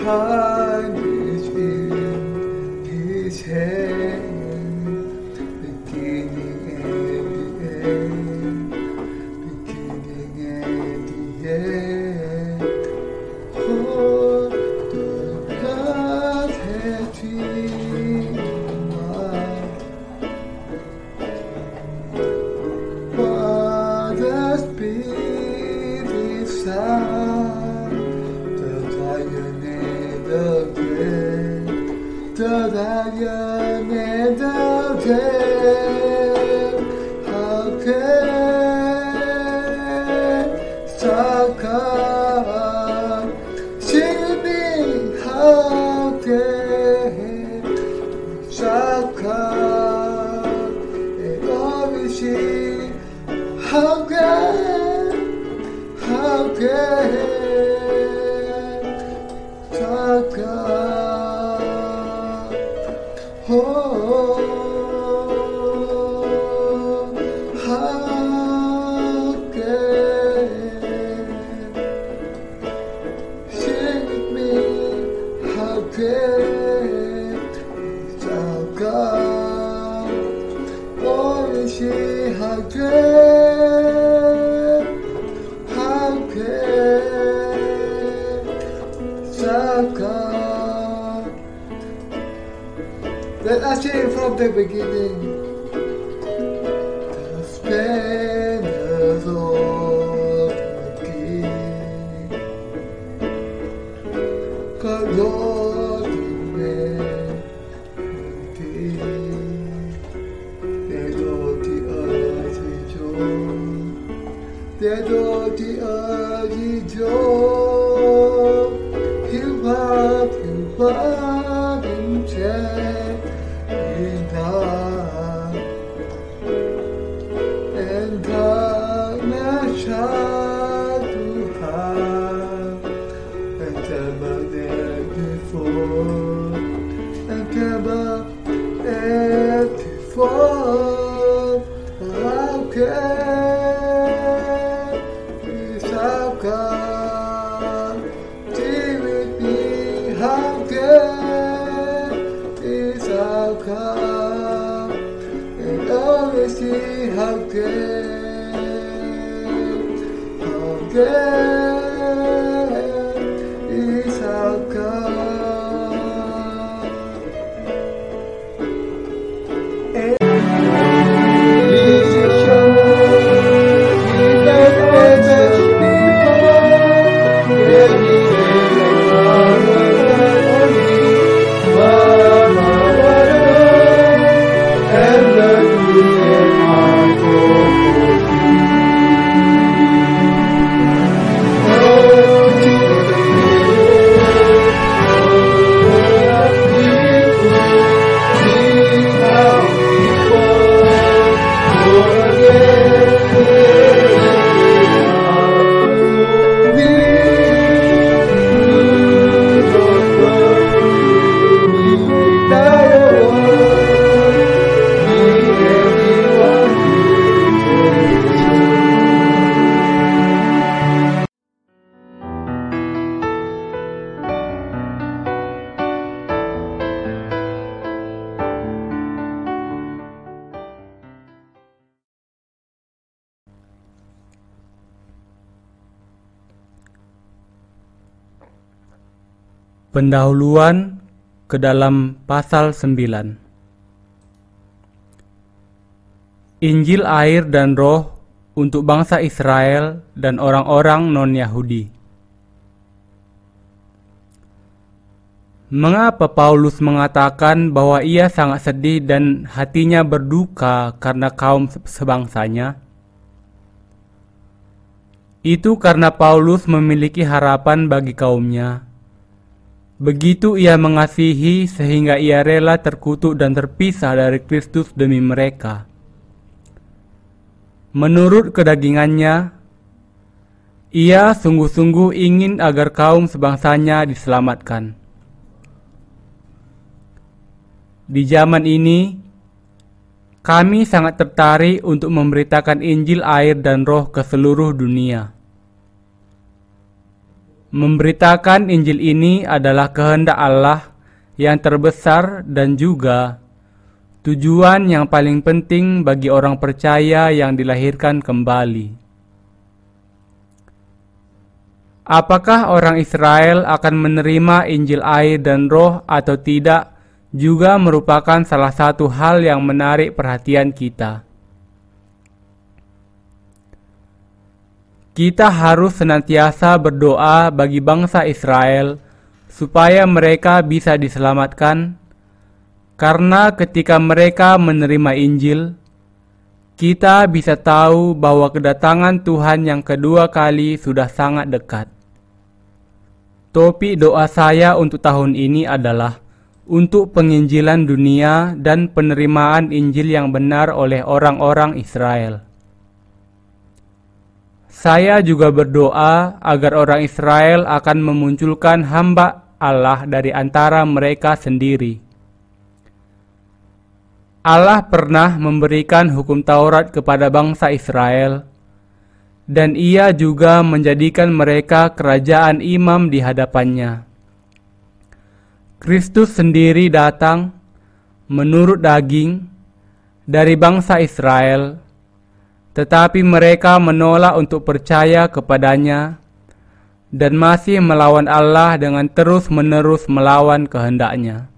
Time is in His hand, beginning and the end, beginning and the end. Oh, the God has dreamed what a spirit sound, the lion and the dead, the lion and the dead. How can Saka sing me? How can Saka and always sing? How can Saka? Oh, how can sing with me? How can Saka? Oh, she how can Saka? Let us sing from the beginning. The splendors of the King, God Lord Almighty. There's all the earth rejoice. There's all the earth rejoice. He'll up and check in God, and darkness shall to have, and ever there before, and ever there before. How can Saka sing with me? How can Saka and always see? How can Saka? Pendahuluan ke dalam pasal 9. Injil air dan roh untuk bangsa Israel dan orang-orang non-Yahudi. Mengapa Paulus mengatakan bahwa ia sangat sedih dan hatinya berduka karena kaum sebangsanya? Itu karena Paulus memiliki harapan bagi kaumnya. Begitu ia mengasihi sehingga ia rela terkutuk dan terpisah dari Kristus demi mereka. Menurut kedagingannya, Ia sungguh-sungguh ingin agar kaum sebangsanya diselamatkan. Di zaman ini, kami sangat tertarik untuk memberitakan Injil air dan Roh ke seluruh dunia. Memberitakan Injil ini adalah kehendak Allah yang terbesar dan juga tujuan yang paling penting bagi orang percaya yang dilahirkan kembali. Apakah orang Israel akan menerima Injil air dan Roh atau tidak juga merupakan salah satu hal yang menarik perhatian kita. Kita harus senantiasa berdoa bagi bangsa Israel supaya mereka bisa diselamatkan, karena ketika mereka menerima Injil, kita bisa tahu bahwa kedatangan Tuhan yang kedua kali sudah sangat dekat. Topik doa saya untuk tahun ini adalah untuk penginjilan dunia dan penerimaan Injil yang benar oleh orang-orang Israel. Saya juga berdoa agar orang Israel akan memunculkan hamba Allah dari antara mereka sendiri. Allah pernah memberikan hukum Taurat kepada bangsa Israel, dan Ia juga menjadikan mereka kerajaan imam di hadapannya. Kristus sendiri datang menurut daging dari bangsa Israel, tetapi mereka menolak untuk percaya kepadanya dan masih melawan Allah dengan terus-menerus melawan kehendaknya.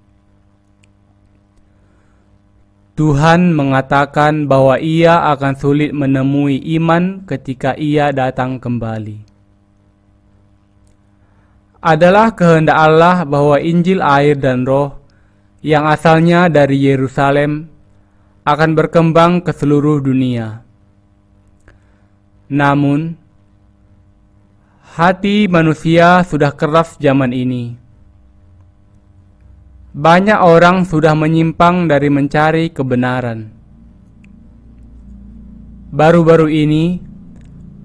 Tuhan mengatakan bahwa Ia akan sulit menemui iman ketika Ia datang kembali. Adalah kehendak Allah bahwa Injil air dan Roh yang asalnya dari Yerusalem akan berkembang ke seluruh dunia. Namun, hati manusia sudah keras zaman ini. Banyak orang sudah menyimpang dari mencari kebenaran. Baru-baru ini,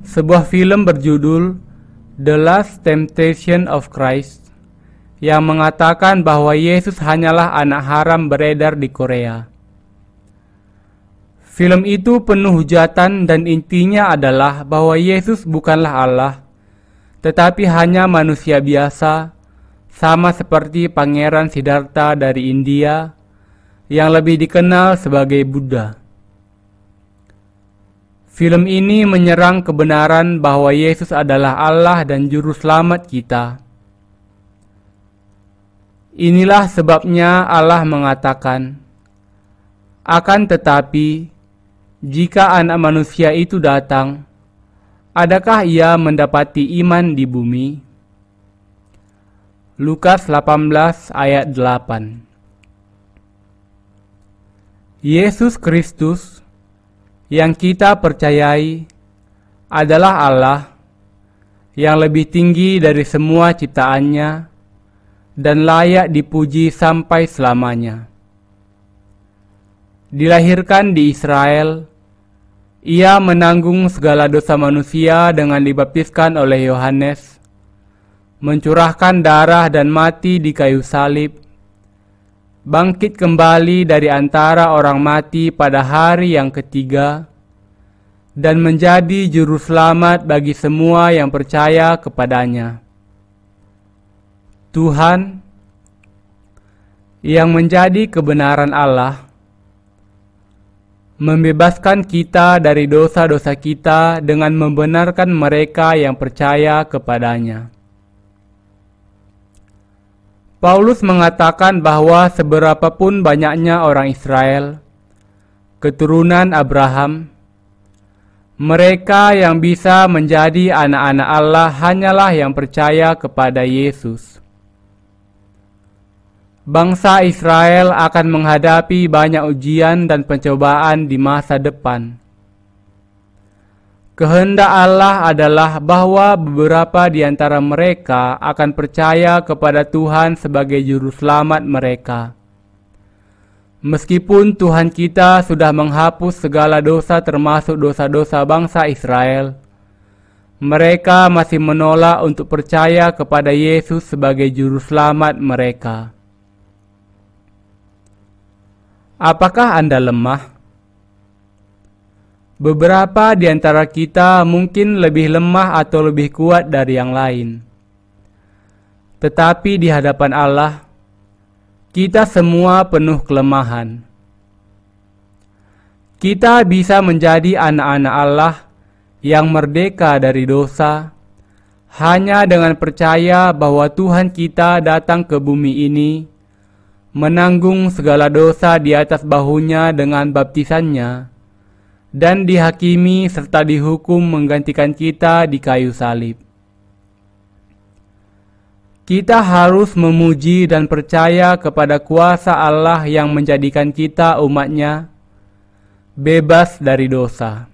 sebuah film berjudul The Last Temptation of Christ yang mengatakan bahwa Yesus hanyalah anak haram beredar di Korea. Film itu penuh hujatan dan intinya adalah bahwa Yesus bukanlah Allah, tetapi hanya manusia biasa, sama seperti Pangeran Siddhartha dari India yang lebih dikenal sebagai Buddha. Film ini menyerang kebenaran bahwa Yesus adalah Allah dan Juru Selamat kita. Inilah sebabnya Allah mengatakan, "Akan tetapi, jika Anak Manusia itu datang, adakah Ia mendapati iman di bumi?" Lukas 18 ayat 8. Yesus Kristus yang kita percayai adalah Allah yang lebih tinggi dari semua ciptaannya dan layak dipuji sampai selamanya. Dilahirkan di Israel, Ia menanggung segala dosa manusia dengan dibaptiskan oleh Yohanes, mencurahkan darah dan mati di kayu salib, bangkit kembali dari antara orang mati pada hari yang ketiga, dan menjadi juru selamat bagi semua yang percaya kepadanya. Tuhan yang menjadi kebenaran Allah membebaskan kita dari dosa-dosa kita dengan membenarkan mereka yang percaya kepadanya. Paulus mengatakan bahwa seberapapun banyaknya orang Israel, keturunan Abraham, mereka yang bisa menjadi anak-anak Allah hanyalah yang percaya kepada Yesus. Bangsa Israel akan menghadapi banyak ujian dan pencobaan di masa depan. Kehendak Allah adalah bahwa beberapa di antara mereka akan percaya kepada Tuhan sebagai juru selamat mereka. Meskipun Tuhan kita sudah menghapus segala dosa termasuk dosa-dosa bangsa Israel, mereka masih menolak untuk percaya kepada Yesus sebagai juru selamat mereka. Apakah Anda lemah? Beberapa di antara kita mungkin lebih lemah atau lebih kuat dari yang lain. Tetapi di hadapan Allah, kita semua penuh kelemahan. Kita bisa menjadi anak-anak Allah yang merdeka dari dosa hanya dengan percaya bahwa Tuhan kita datang ke bumi ini, menanggung segala dosa di atas bahunya dengan baptisannya, dan dihakimi serta dihukum menggantikan kita di kayu salib. Kita harus memuji dan percaya kepada kuasa Allah yang menjadikan kita umat-Nya bebas dari dosa.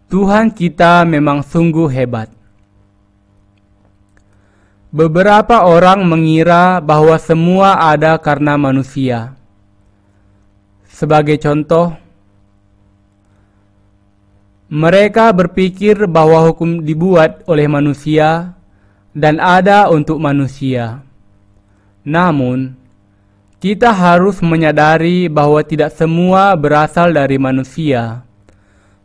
Tuhan kita memang sungguh hebat. Beberapa orang mengira bahwa semua ada karena manusia. Sebagai contoh, mereka berpikir bahwa hukum dibuat oleh manusia dan ada untuk manusia. Namun, kita harus menyadari bahwa tidak semua berasal dari manusia.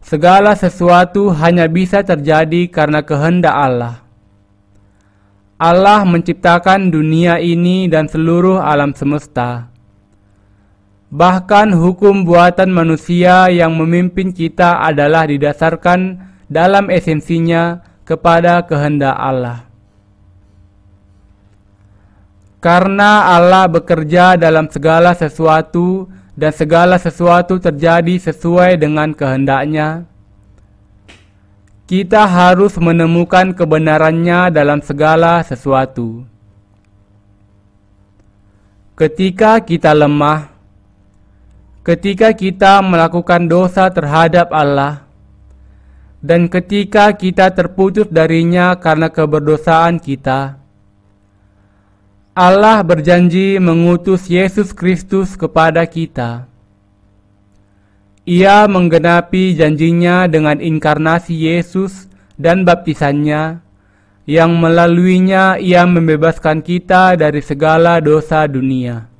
Segala sesuatu hanya bisa terjadi karena kehendak Allah. Allah menciptakan dunia ini dan seluruh alam semesta. Bahkan hukum buatan manusia yang memimpin kita adalah didasarkan dalam esensinya kepada kehendak Allah. Karena Allah bekerja dalam segala sesuatu dan segala sesuatu terjadi sesuai dengan kehendaknya, kita harus menemukan kebenarannya dalam segala sesuatu. Ketika kita lemah, ketika kita melakukan dosa terhadap Allah, dan ketika kita terputus darinya karena keberdosaan kita, Allah berjanji mengutus Yesus Kristus kepada kita. Ia menggenapi janjinya dengan inkarnasi Yesus dan baptisannya, yang melaluinya Ia membebaskan kita dari segala dosa dunia.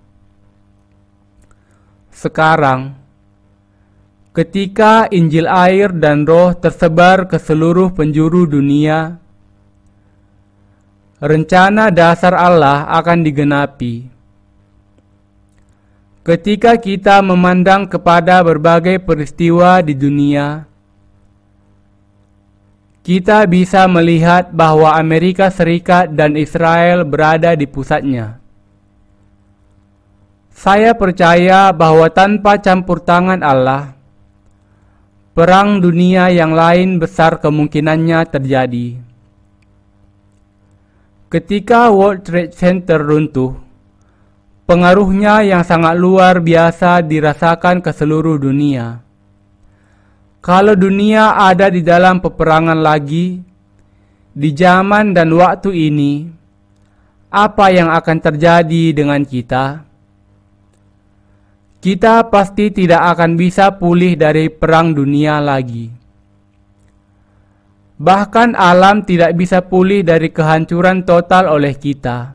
Sekarang, ketika Injil air dan Roh tersebar ke seluruh penjuru dunia, rencana dasar Allah akan digenapi. Ketika kita memandang kepada berbagai peristiwa di dunia, kita bisa melihat bahwa Amerika Serikat dan Israel berada di pusatnya. Saya percaya bahwa tanpa campur tangan Allah, perang dunia yang lain besar kemungkinannya terjadi. Ketika World Trade Center runtuh, pengaruhnya yang sangat luar biasa dirasakan ke seluruh dunia. Kalau dunia ada di dalam peperangan lagi, di zaman dan waktu ini, apa yang akan terjadi dengan kita? Kita pasti tidak akan bisa pulih dari perang dunia lagi. Bahkan alam tidak bisa pulih dari kehancuran total oleh kita.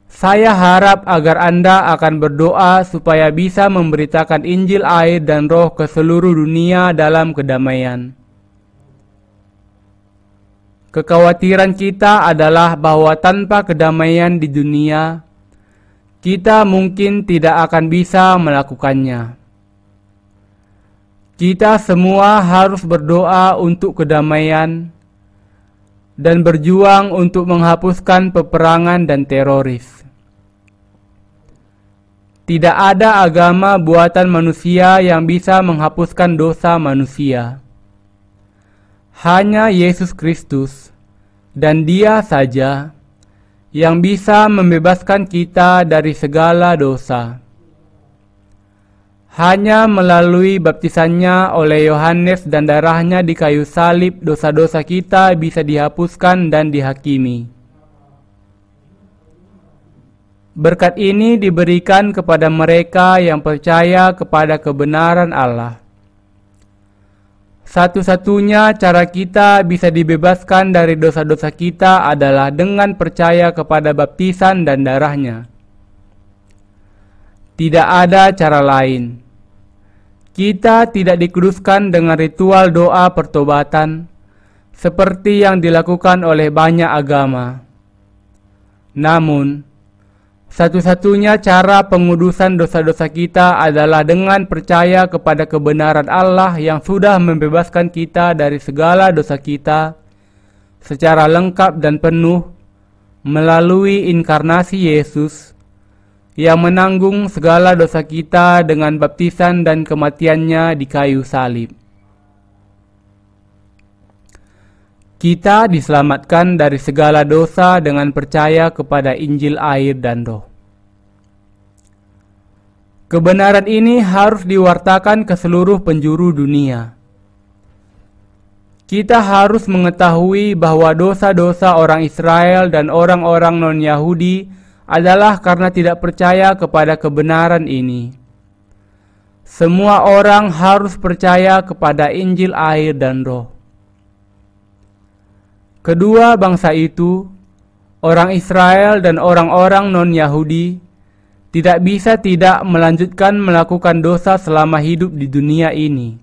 Saya harap agar Anda akan berdoa supaya bisa memberitakan Injil air dan Roh ke seluruh dunia dalam kedamaian. Kekhawatiran kita adalah bahwa tanpa kedamaian di dunia, kita mungkin tidak akan bisa melakukannya. Kita semua harus berdoa untuk kedamaian dan berjuang untuk menghapuskan peperangan dan teroris. Tidak ada agama buatan manusia yang bisa menghapuskan dosa manusia. Hanya Yesus Kristus dan Dia saja yang bisa membebaskan kita dari segala dosa. Hanya melalui baptisannya oleh Yohanes dan darahnya di kayu salib, dosa-dosa kita bisa dihapuskan dan dihakimi. Berkat ini diberikan kepada mereka yang percaya kepada kebenaran Allah. Satu-satunya cara kita bisa dibebaskan dari dosa-dosa kita adalah dengan percaya kepada baptisan dan darahnya. Tidak ada cara lain. Kita tidak dikuduskan dengan ritual doa pertobatan, seperti yang dilakukan oleh banyak agama. Namun, satu-satunya cara pengudusan dosa-dosa kita adalah dengan percaya kepada kebenaran Allah yang sudah membebaskan kita dari segala dosa kita secara lengkap dan penuh melalui inkarnasi Yesus yang menanggung segala dosa kita dengan baptisan dan kematiannya di kayu salib. Kita diselamatkan dari segala dosa dengan percaya kepada Injil air dan Roh. Kebenaran ini harus diwartakan ke seluruh penjuru dunia. Kita harus mengetahui bahwa dosa-dosa orang Israel dan orang-orang non-Yahudi adalah karena tidak percaya kepada kebenaran ini. Semua orang harus percaya kepada Injil air dan Roh. Kedua bangsa itu, orang Israel dan orang-orang non-Yahudi, tidak bisa tidak melanjutkan melakukan dosa selama hidup di dunia ini.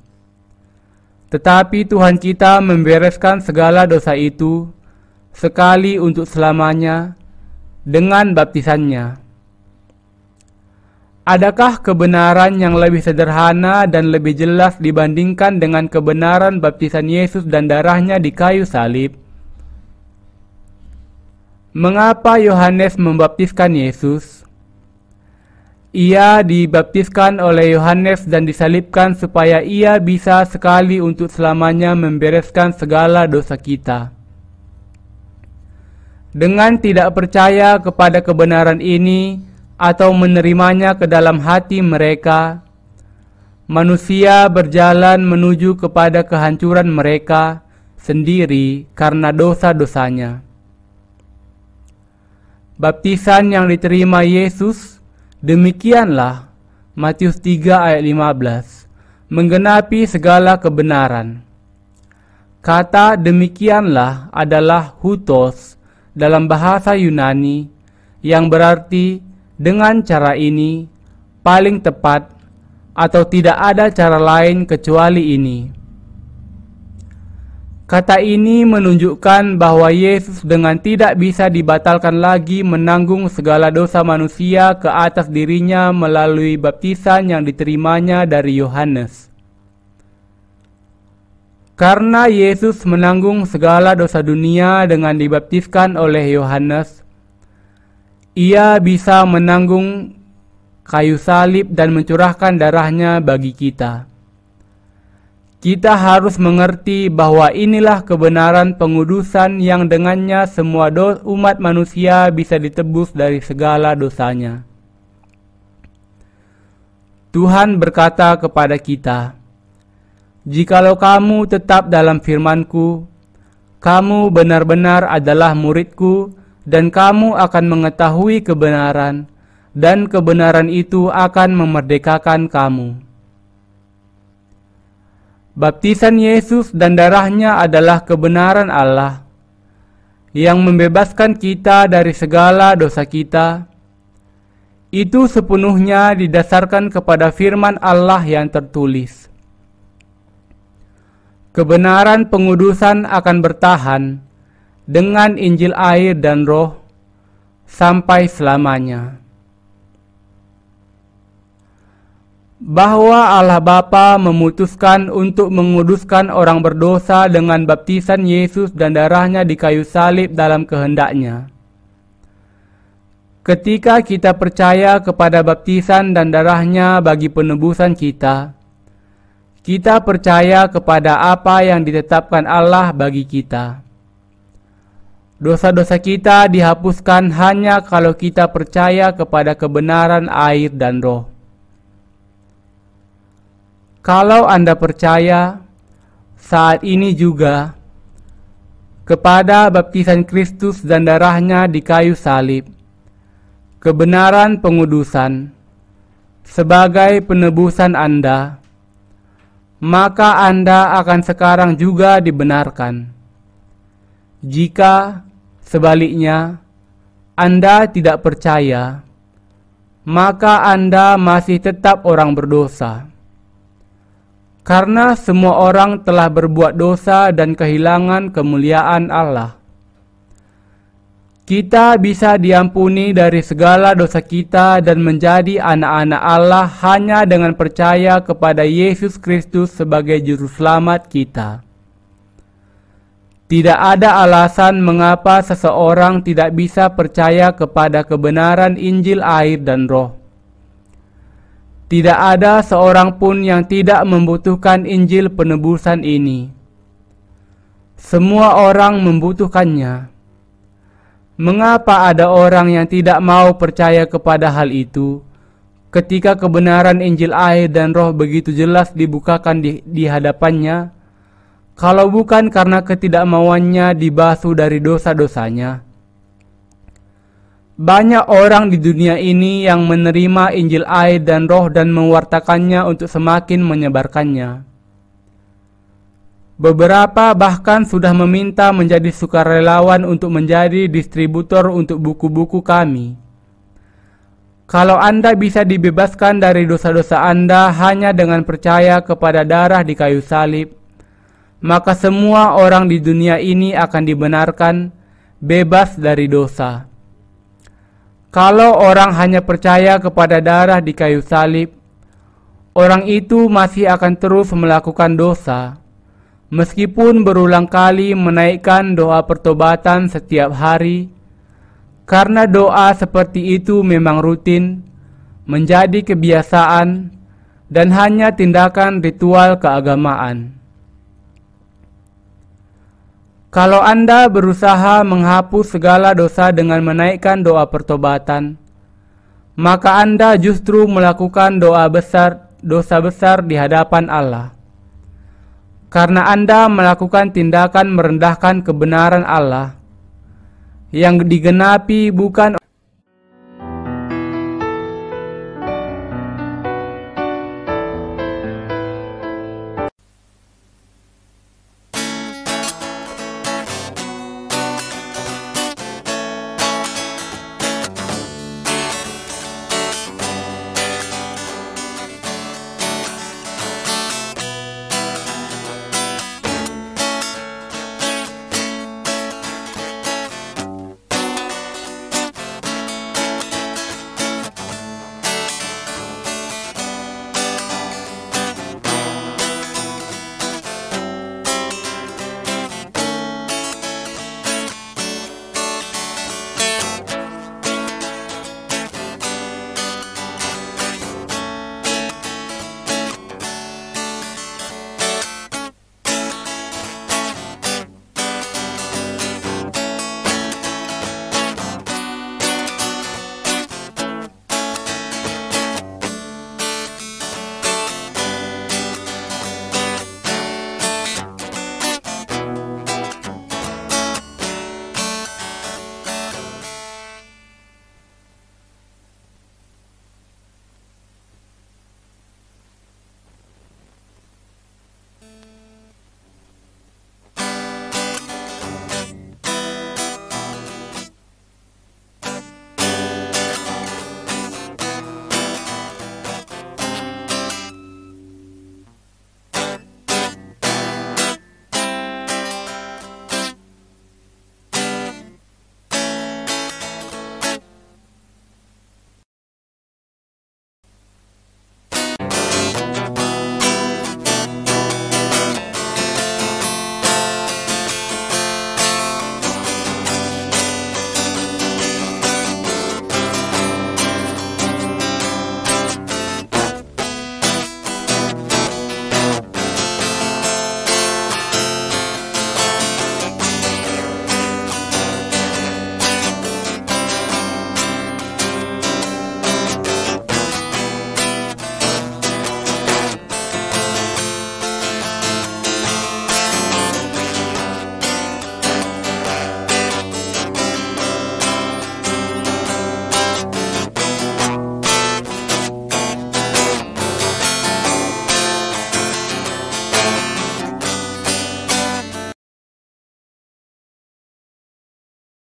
Tetapi Tuhan kita membereskan segala dosa itu sekali untuk selamanya dengan baptisannya. Adakah kebenaran yang lebih sederhana dan lebih jelas dibandingkan dengan kebenaran baptisan Yesus dan darahnya di kayu salib? Mengapa Yohanes membaptiskan Yesus? Ia dibaptiskan oleh Yohanes dan disalibkan supaya ia bisa sekali untuk selamanya membereskan segala dosa kita. Dengan tidak percaya kepada kebenaran ini atau menerimanya ke dalam hati mereka, manusia berjalan menuju kepada kehancuran mereka sendiri karena dosa-dosanya. Baptisan yang diterima Yesus, demikianlah Matius 3 ayat 15, menggenapi segala kebenaran. Kata demikianlah adalah hutos dalam bahasa Yunani, yang berarti dengan cara ini paling tepat atau tidak ada cara lain kecuali ini. Kata ini menunjukkan bahwa Yesus dengan tidak bisa dibatalkan lagi menanggung segala dosa manusia ke atas dirinya melalui baptisan yang diterimanya dari Yohanes. Karena Yesus menanggung segala dosa dunia dengan dibaptiskan oleh Yohanes, ia bisa menanggung kayu salib dan mencurahkan darahnya bagi kita. Kita harus mengerti bahwa inilah kebenaran pengudusan yang dengannya semua umat manusia bisa ditebus dari segala dosanya. Tuhan berkata kepada kita, "Jikalau kamu tetap dalam firman-Ku, kamu benar-benar adalah murid-Ku, dan kamu akan mengetahui kebenaran, dan kebenaran itu akan memerdekakan kamu." Baptisan Yesus dan darahnya adalah kebenaran Allah yang membebaskan kita dari segala dosa kita. Itu sepenuhnya didasarkan kepada firman Allah yang tertulis. Kebenaran pengudusan akan bertahan dengan Injil air dan Roh sampai selamanya. Bahwa Allah Bapa memutuskan untuk menguduskan orang berdosa dengan baptisan Yesus dan darahnya di kayu salib dalam kehendak-Nya. Ketika kita percaya kepada baptisan dan darahnya bagi penebusan kita, kita percaya kepada apa yang ditetapkan Allah bagi kita. Dosa-dosa kita dihapuskan hanya kalau kita percaya kepada kebenaran air dan Roh. Kalau Anda percaya saat ini juga kepada baptisan Kristus dan darahnya di kayu salib, kebenaran pengudusan sebagai penebusan Anda, maka Anda akan sekarang juga dibenarkan. Jika sebaliknya Anda tidak percaya, maka Anda masih tetap orang berdosa. Karena semua orang telah berbuat dosa dan kehilangan kemuliaan Allah. Kita bisa diampuni dari segala dosa kita dan menjadi anak-anak Allah hanya dengan percaya kepada Yesus Kristus sebagai juru selamat kita. Tidak ada alasan mengapa seseorang tidak bisa percaya kepada kebenaran Injil air dan Roh. Tidak ada seorang pun yang tidak membutuhkan Injil penebusan ini. Semua orang membutuhkannya. Mengapa ada orang yang tidak mau percaya kepada hal itu, ketika kebenaran Injil air dan Roh begitu jelas dibukakan di hadapannya, kalau bukan karena ketidakmauannya dibasuh dari dosa-dosanya? Banyak orang di dunia ini yang menerima Injil air dan Roh dan mewartakannya untuk semakin menyebarkannya. Beberapa bahkan sudah meminta menjadi sukarelawan untuk menjadi distributor untuk buku-buku kami. Kalau Anda bisa dibebaskan dari dosa-dosa Anda hanya dengan percaya kepada darah di kayu salib, maka semua orang di dunia ini akan dibenarkan bebas dari dosa. Kalau orang hanya percaya kepada darah di kayu salib, orang itu masih akan terus melakukan dosa, meskipun berulang kali menaikkan doa pertobatan setiap hari, karena doa seperti itu memang rutin, menjadi kebiasaan, dan hanya tindakan ritual keagamaan. Kalau Anda berusaha menghapus segala dosa dengan menaikkan doa pertobatan, maka Anda justru melakukan dosa besar di hadapan Allah. Karena Anda melakukan tindakan merendahkan kebenaran Allah, yang digenapi bukan